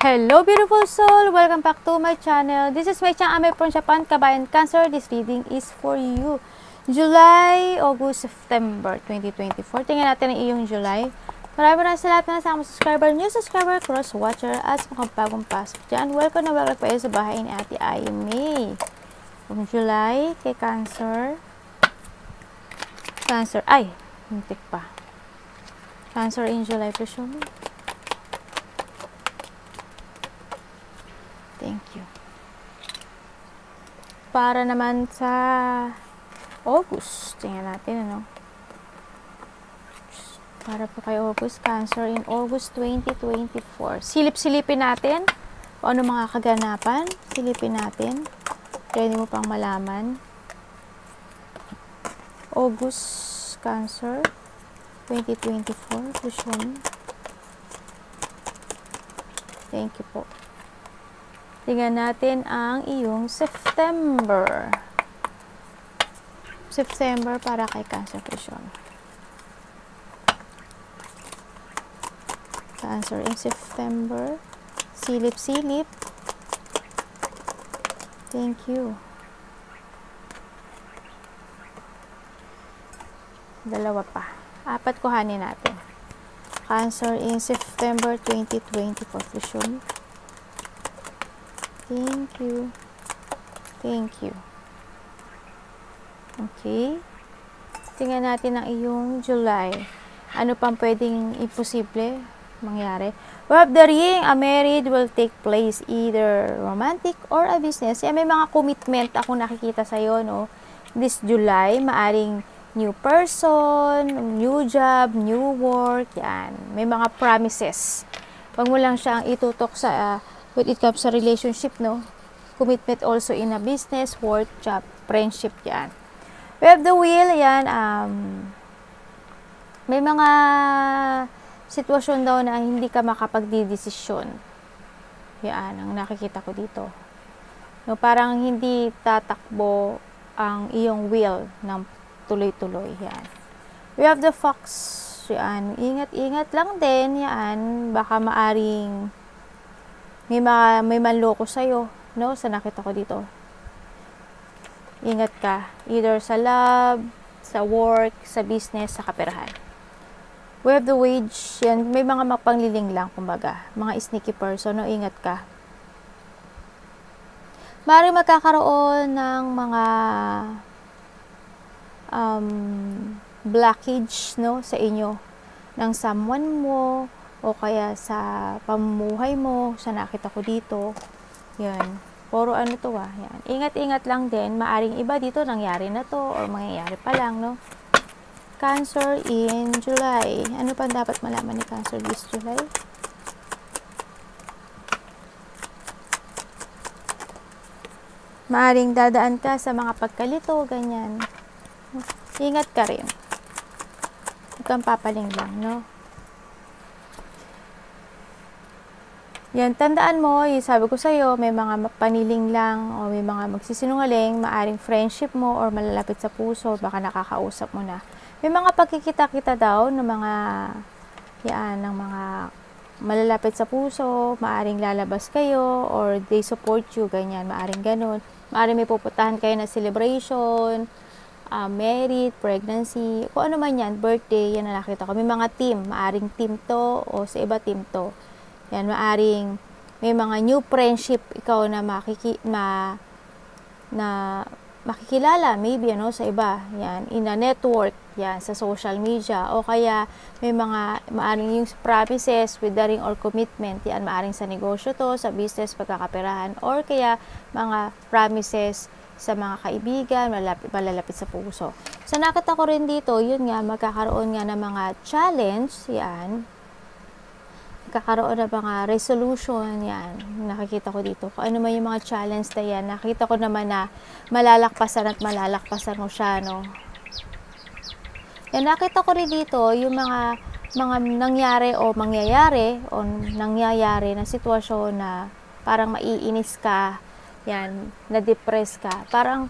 Hello beautiful soul! Welcome back to my channel. This is my channel Ame from Japan, Kabayan Cancer. This reading is for you. July, August, September 2024. Tingnan natin ang iyong July. Maraming sa lahat na sa mga subscriber, new subscriber, cross watcher, at mga bagong pasok dyan. Welcome na welcome pa sa bahay ni Ate Aimee. Ang July kay Cancer. Cancer, ay, hintik pa. Cancer in July, please show me. Thank you. Para naman sa August, tingnan natin ano. Para po kay August, Cancer in August 2024. Silip-silipin natin o ano mga kaganapan. Silipin natin. Pwede mo pang malaman. August, Cancer 2024. Please show me. Thank you po. Tingnan natin ang iyong September. September para kay Cancer, please show me. Cancer in September. Silip-silip. Thank you. Dalawa pa. Apat kuhanin natin. Cancer in September 2024. Please show me. Thank you. Thank you. Okay. Tingnan natin ang iyong July. Ano pang pwedeng imposible mangyari? We have the ring. A marriage will take place, either romantic or a business. Yan, may mga commitment akong nakikita sa'yo, no? This July, maaring new person, new job, new work, yan. May mga promises. Huwag mo lang siyang itutok sa when it comes sa relationship, no? Commitment also in a business, work, job, friendship, yan. We have the wheel, yan. May mga sitwasyon daw na hindi ka makapagdidesisyon. Yan, ang nakikita ko dito. No, parang hindi tatakbo ang iyong will ng tuloy-tuloy, yan. We have the fox, yan. Ingat-ingat lang din, yan. Baka maaring may manloko sa'yo, no? Sa nakita ko dito. Ingat ka. Either sa love, sa work, sa business, sa kaperahan. We have the wage. Yan. May mga mapangliling lang, kumbaga. Mga sneaky person, no? Ingat ka. Maaaring magkakaroon ng mga blockage, no? Sa inyo. Ng someone mo, o kaya sa pamumuhay mo, sa nakita ko dito. Yan. Puro ano to yan. Ingat-ingat lang din. Maaring iba dito, nangyari na to, or mangyayari pa lang, no? Cancer in July. Ano pa dapat malaman ni Cancer this July? Maaring dadaan ka sa mga pagkalito, ganyan. Ingat ka rin. Huwag kang papaling lang, no? Yan, tandaan mo, sabi ko sa'yo, may mga paniling lang o may mga magsisinungaling, maaring friendship mo or malalapit sa puso, baka nakakausap mo na. May mga pagkikita-kita daw ng mga, yan, ng mga malalapit sa puso, maaring lalabas kayo or they support you, ganyan, maaring ganun. Maaring may pupuntahan kayo na celebration, married, pregnancy, kung ano man yan, birthday, yan na nakita ko. May mga team, maaring team to o sa iba team to. Yan, maaring may mga new friendship ikaw na makikilala, maybe, ano, sa iba. Yan, in a network, yan, sa social media. O kaya, may mga, maaring yung promises with the ring or commitment. Yan, maaring sa negosyo to, sa business, pagkakaperahan. Or kaya, mga promises sa mga kaibigan, malalapit sa puso. So, nakita ko rin dito, yun nga, magkakaroon nga ng mga challenge, yan. Kakaroon na mga resolution, yan. Nakikita ko dito. Kung ano man yung mga challenge na yan, nakita ko naman na malalakpasan at malalakpasan mo siya, no? Yan, nakita ko rin dito yung mga nangyari o mangyayari o nangyayari na sitwasyon na parang maiinis ka, yan, na-depress ka. Parang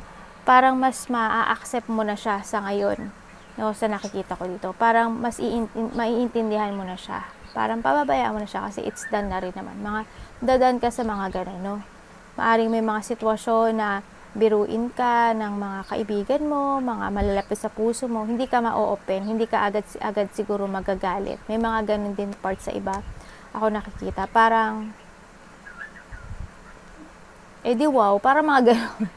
mas ma-accept mo na siya sa ngayon, no? Sa nakikita ko dito. Parang mas maiintindihan mo na siya. Parang pababayaan mo na siya kasi it's done na rin naman. Mga dadaan ka sa mga ganun, no? Maaring may mga sitwasyon na biruin ka ng mga kaibigan mo, mga malalapit sa puso mo, hindi ka ma-open, hindi ka agad siguro magagalit. May mga ganun din part sa iba. Ako nakikita, parang, di wow, parang mga ganun.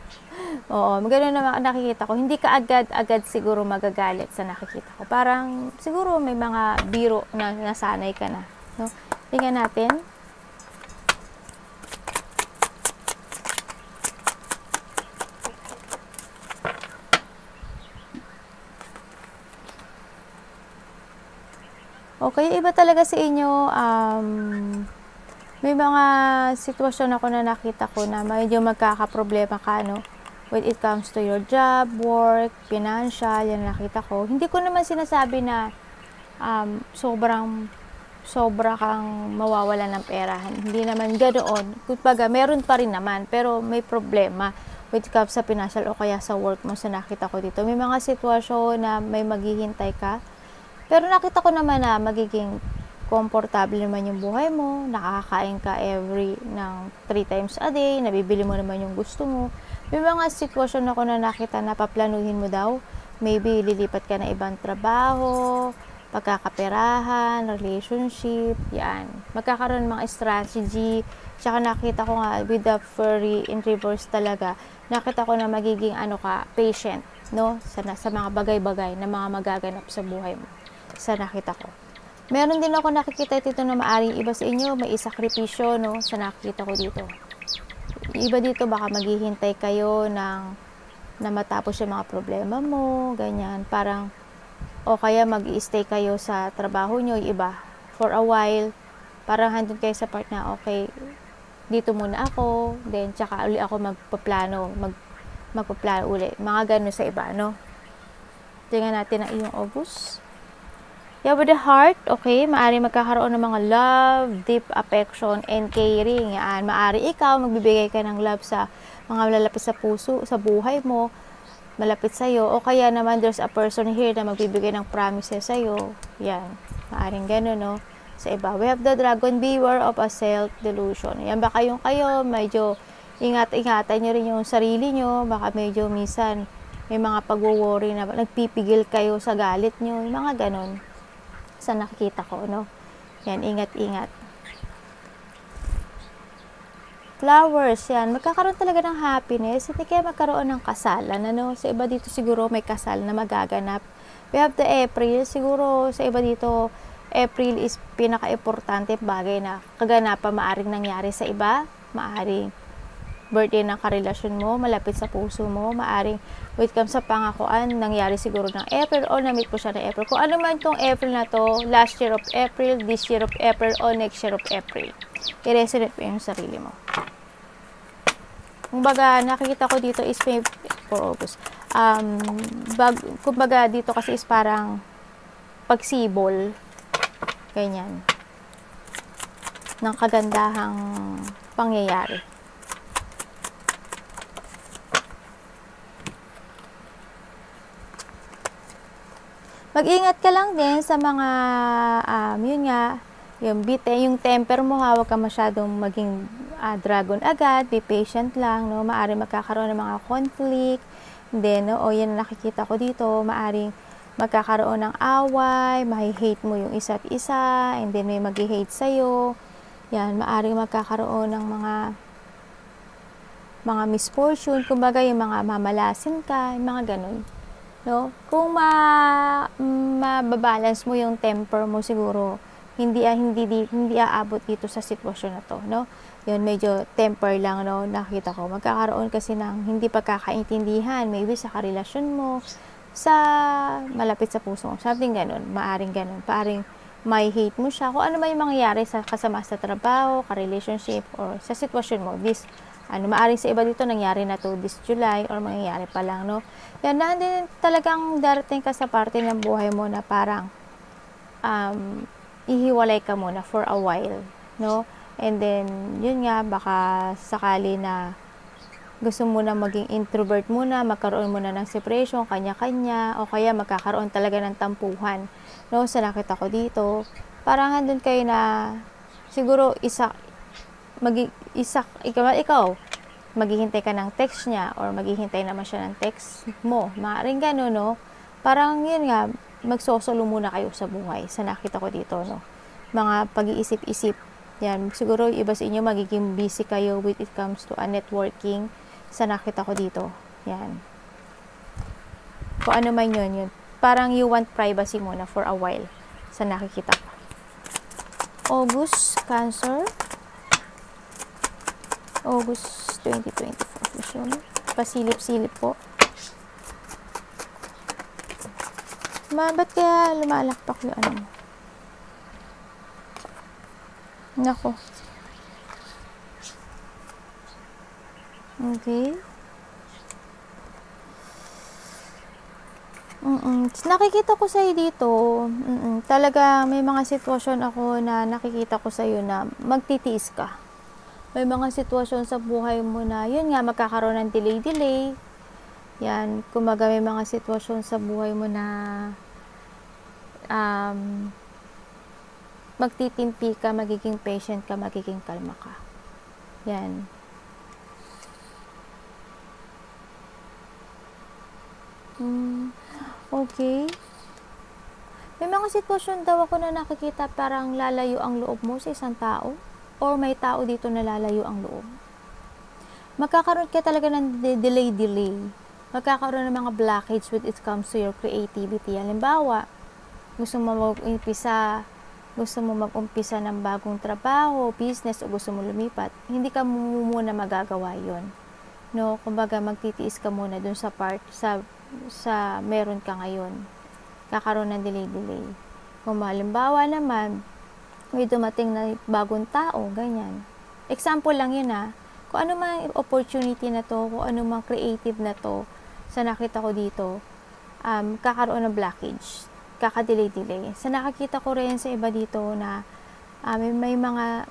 Oo, gano'n naman nakikita ko. Hindi ka agad siguro magagalit sa nakikita ko. Parang siguro may mga biro na nasanay ka na. No? Tingnan natin. Okay, iba talaga sa inyo. May mga sitwasyon ako na nakita ko na medyo magkakaproblema ka, no? When it comes to your job, work, financial, yan nakita ko. Hindi ko naman sinasabi na sobra kang mawawala ng pera. Hindi naman ganoon. Kumbaga, meron pa rin naman, pero may problema when it comes sa financial o kaya sa work mo sa nakita ko dito. May mga sitwasyon na may maghihintay ka. Pero nakita ko naman na magiging komportable naman yung buhay mo, nakakakain ka ng 3 times a day, nabibili mo naman yung gusto mo. May mga sitwasyon ako na nakita na paplanuhin mo daw, maybe lilipat ka na ibang trabaho, pagkakaperahan, relationship, yan. Magkakaroon ng mga strategy, tsaka nakita ko nga with the fairy in reverse talaga, nakita ko na magiging patient, no? Sa mga bagay-bagay na mga magaganap sa buhay mo. Sa nakita ko. Meron din ako nakikita dito na maaring iba sa inyo, may isakripisyo, no, sa nakikita ko dito. Iba dito, baka maghihintay kayo na matapos yung mga problema mo, ganyan. Parang, o kaya mag-i-stay kayo sa trabaho nyo, yung iba, for a while, parang handun kayo sa part na, okay, dito muna ako, then, tsaka uli ako magpaplano uli. Mga ganun sa iba, no? Tingnan natin ang iyong August. Yeah, with the heart, okay, maari magkakaroon ng mga love, deep affection, and caring. Yan, maari ikaw, magbibigay ka ng love sa mga malalapit sa puso, sa buhay mo, malapit sa'yo. O kaya naman, there's a person here na magbibigay ng promises sa'yo. Yan, maaring gano'n, no? Sa iba, we have the dragon, beware of a self-delusion. Yan, baka yung kayo, medyo ingatan nyo rin yung sarili nyo, baka medyo minsan, may mga pag-worry na nagpipigil kayo sa galit nyo, yung mga gano'n. Sa nakikita ko, no? Yan, ingat-ingat. Flowers, yan. Magkakaroon talaga ng happiness. Hindi kaya magkaroon ng kasalan, ano? Sa iba dito siguro may kasal na magaganap. We have the April. Siguro sa iba dito, April is pinaka-importante bagay na kaganapan maaring nangyari sa iba. Maaring birthday ng karelasyon mo, malapit sa puso mo, maaring wait comes sa pangakuan, nangyari siguro ng April o na-meet mo siya ng April. Kung ano man itong April na to, last year of April, this year of April, o next year of April. I-resonate mo yung sarili mo. Kumbaga, nakikita ko dito is May for August. Kumbaga, dito kasi is parang pagsibol. Ganyan. Ng kagandahang pangyayari. Mag-ingat ka lang din sa mga, yun nga, yung temper mo, huwag ka masyadong maging dragon agad, be patient lang, no? Maari magkakaroon ng mga conflict, then, no? O yan nakikita ko dito, maaring magkakaroon ng away, mahi-hate mo yung isa't isa, and then may mag-hate sa'yo, yan, maaring magkakaroon ng mga misfortune, kumbaga yung mga mamalasin ka, yung mga ganun. No? Kung mababalance mo yung temper mo siguro, hindi aabot dito sa sitwasyon na to, no? Yun, medyo temper lang, no? Nakita ko, magkakaroon kasi ng hindi pagkakaintindihan, maybe sa karelasyon mo, sa malapit sa puso mo, something ganun, maaring may hate mo siya, kung ano may mangyayari sa kasama sa trabaho, ka-relationship, or sa sitwasyon mo, maaring sa iba dito nangyari na to this July or mangyayari pa lang, no? Yan, din talagang darating ka sa parte ng buhay mo na parang ihiwalay ka muna for a while, no? And then, yun nga, baka sakali na gusto mo na maging introvert muna, magkaroon muna ng separation, kanya-kanya, o kaya magkakaroon talaga ng tampuhan, no? Sa nakita ko dito, parang andun kayo na siguro ikaw, maghihintay ka ng text niya or maghihintay naman siya ng text mo. Maaaring gano'n, no? Parang yun nga, magsosolo muna kayo sa buhay. Sa nakita ko dito, no? Mga pag-iisip-isip. Yan, siguro iba sa inyo magiging busy kayo with it comes to a networking. Sa nakita ko dito. Yan. Kung ano man yun. Parang you want privacy muna for a while. Sa nakikita ko. August, Cancer. August 2024. Pasilip-silip po. Ba't kaya lumalakpak yung ano mo? Nako. Okay. Nakikita ko sa'yo dito, talaga may mga sitwasyon ako na nakikita ko sa'yo na magtitiis ka. May mga sitwasyon sa buhay mo na, yun nga, magkakaroon ng delay. Yan, kumaga may mga sitwasyon sa buhay mo na magtitimpi ka, magiging patient ka, magiging kalma ka. Yan. Okay. May mga sitwasyon daw ako na nakikita parang lalayo ang loob mo sa isang tao. Or may tao dito na lalayo ang loob. Magkakaroon ka talaga ng delay. Magkakaroon ng mga blockage when it comes to your creativity. Halimbawa, gusto mo mag-umpisa ng bagong trabaho, business, o gusto mo lumipat, hindi ka muna magagawa yon. No, kumbaga magtitiis ka muna dun sa part, sa meron ka ngayon. Kakaroon ng delay. Kung halimbawa naman, may dumating na bagong tao, ganyan. Example lang yun kung ano mang opportunity na to, kung ano mang creative na to, sa nakita ko dito, kakaroon ng blockage, kakadelay. Sa nakakita ko rin sa iba dito na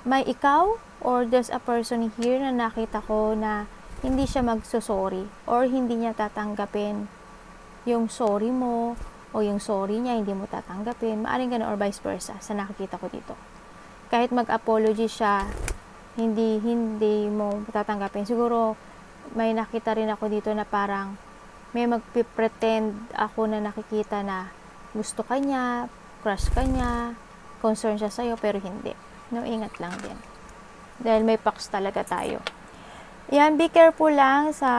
may ikaw or there's a person here na nakita ko na hindi siya magsusorry or hindi niya tatanggapin yung sorry mo o yung sorry niya hindi mo tatanggapin. Maaring ganun or vice versa sa nakikita ko dito. Kahit mag-apology siya, hindi mo tatanggapin. Siguro may nakita rin ako dito na parang may magpipretend ako na nakikita na gusto ka niya, crush ka niya, concern siya sa'yo, pero hindi. No, ingat lang din. Dahil may paks talaga tayo. Yan, be careful lang sa,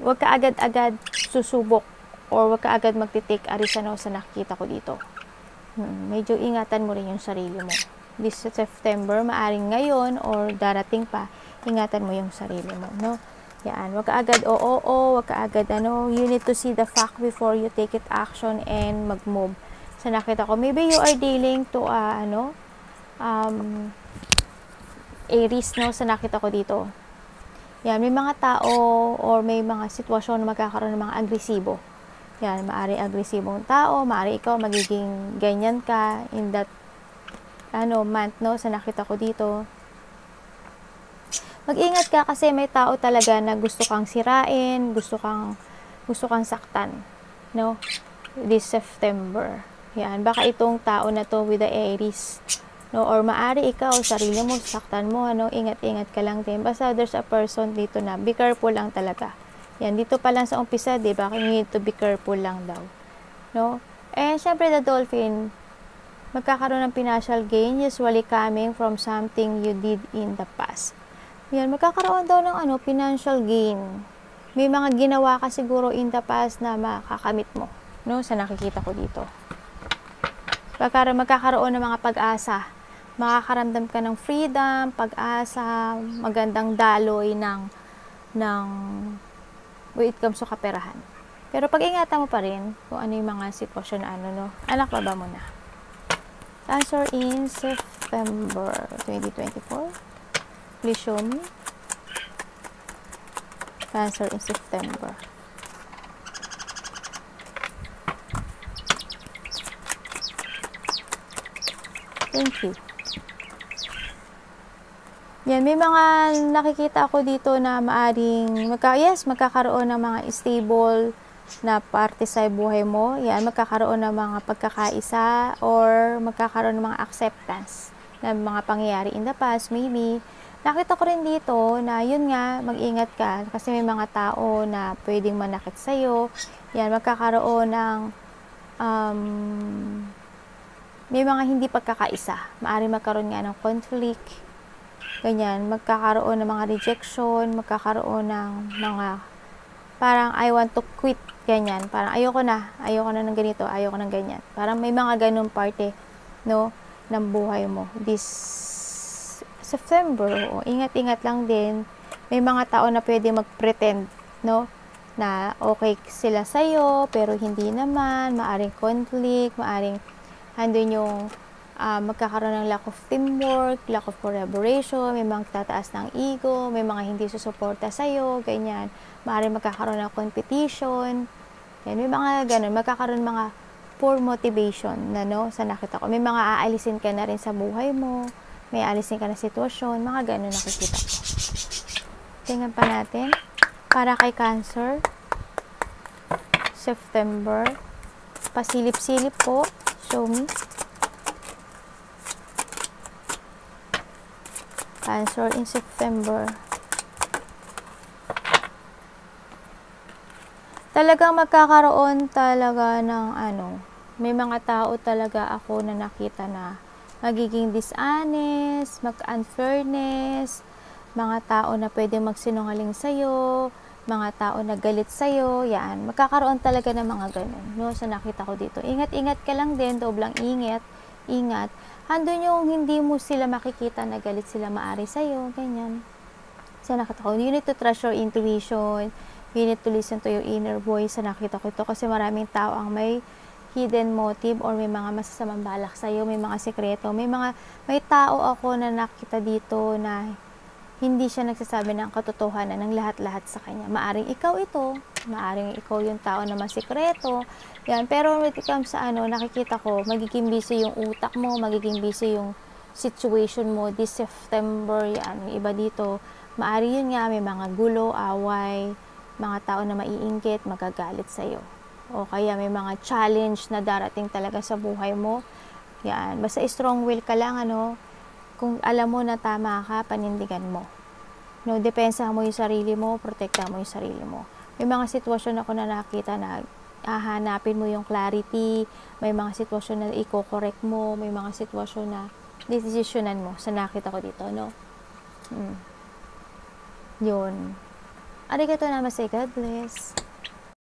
huwag ka agad-agad susubok or huwag ka agad magtitake sa nakikita ko dito. Medyo ingatan mo rin yung sarili mo. This September, maaring ngayon or darating pa, ingatan mo yung sarili mo, no? Yan, wag ka agad wag ka agad you need to see the fact before you take it action and mag-move. So nakita ko, maybe you are dealing to Aries, no? Sa nakita ko dito. Yan, may mga tao or may mga sitwasyon na magkakaroon ng mga agresibo. Yan, maari agresibong tao, maari ikaw magiging ganyan ka in that month, no? Sa nakita ko dito. Mag-ingat ka kasi may tao talaga na gusto kang sirain, gusto kang saktan, no? This September. Yan, baka itong tao na to with the Aries, no? Or maari ikaw, sarili mo, saktan mo, ingat-ingat ka lang din. Basta there's a person dito na be careful lang talaga. Yan, dito pa lang sa umpisa, diba? You need to be careful lang daw. No? And, syempre, the dolphin, magkakaroon ng financial gain, usually coming from something you did in the past. Yan, magkakaroon daw ng financial gain. May mga ginawa ka siguro in the past na makakamit mo. No? Sa nakikita ko dito. Magkakaroon ng mga pag-asa. Makakaramdam ka ng freedom, pag-asa, magandang daloy ng when it comes to kaperahan. Pero pag-ingatan mo pa rin kung ano yung mga sitwasyon na no? Anak baba mo na. Answer in September 2024. Please show me. Answer in September. Thank you. Yan, may mga nakikita ako dito na maaring magkakaroon ng mga stable na parte sa buhay mo. Yan, magkakaroon ng mga pagkakaisa or magkakaroon ng mga acceptance na mga pangyayari in the past, maybe. Nakita ko rin dito na yun nga, mag-ingat ka kasi may mga tao na pwedeng manakit sa'yo. Yan, magkakaroon ng may mga hindi pagkakaisa. Maaari magkaroon nga ng conflict. Ganyan, magkakaroon ng mga rejection, magkakaroon ng mga parang I want to quit. Ganyan, parang ayoko na ng ganito, ayoko ng ganyan. Parang may mga ganun parte, no, ng buhay mo. This September, ingat-ingat lang din. May mga tao na pwede mag-pretend, no, na okay sila sa'yo, pero hindi naman. Maaring conflict, maaring andun yung magkakaroon ng lack of teamwork, lack of collaboration, may mga tataas ng ego, may mga hindi susuporta sa'yo, ganyan. Maaring magkakaroon ng competition, yan, may mga ganun, magkakaroon mga poor motivation na, no, sa nakita ko. May mga aalisin ka na rin sa buhay mo, may aalisin ka na sitwasyon, mga ganun nakikita ko. Tingnan pa natin, para kay Cancer, September, pasilip-silip po, show me. Cancer in September. Talagang magkakaroon talaga ng may mga tao talaga ako na nakita na magiging dishonest, mag-unfairness, mga tao na pwedeng magsinungaling sa'yo, mga tao na galit sa'yo, yan. Magkakaroon talaga ng mga ganun, no? So, nakita ko dito. Ingat-ingat ka lang din, doblang ingat. Handun yung hindi mo sila makikita na galit sila maari sa'yo, ganyan. So, nakita ko, you need to trust your intuition, you need to listen to your inner voice. So, nakita ko ito kasi maraming tao ang may hidden motive or may mga masasamang balak sa'yo, may mga sekreto, may tao ako na nakita dito na hindi siya nagsasabi ng katotohanan ng lahat-lahat sa kanya. Maaring ikaw ito, maaring ikaw yung tao na masikreto, yan. Pero when it comes sa nakikita ko, magiging busy yung utak mo, magiging busy yung situation mo this September, yan. Yung iba dito, maari yun nga, may mga gulo, away, mga tao na maiinggit, magagalit sa'yo. O kaya may mga challenge na darating talaga sa buhay mo. Yan. Basta strong will ka lang, kung alam mo na tama ka, panindigan mo. No, depensa mo yung sarili mo, protekta mo yung sarili mo. May mga sitwasyon ako na nakita na hahanapin mo yung clarity, may mga sitwasyon na i-correct mo, may mga sitwasyon na desisyonan mo. Sa nakita ko dito, no? Yun. Arigato namaste, God bless.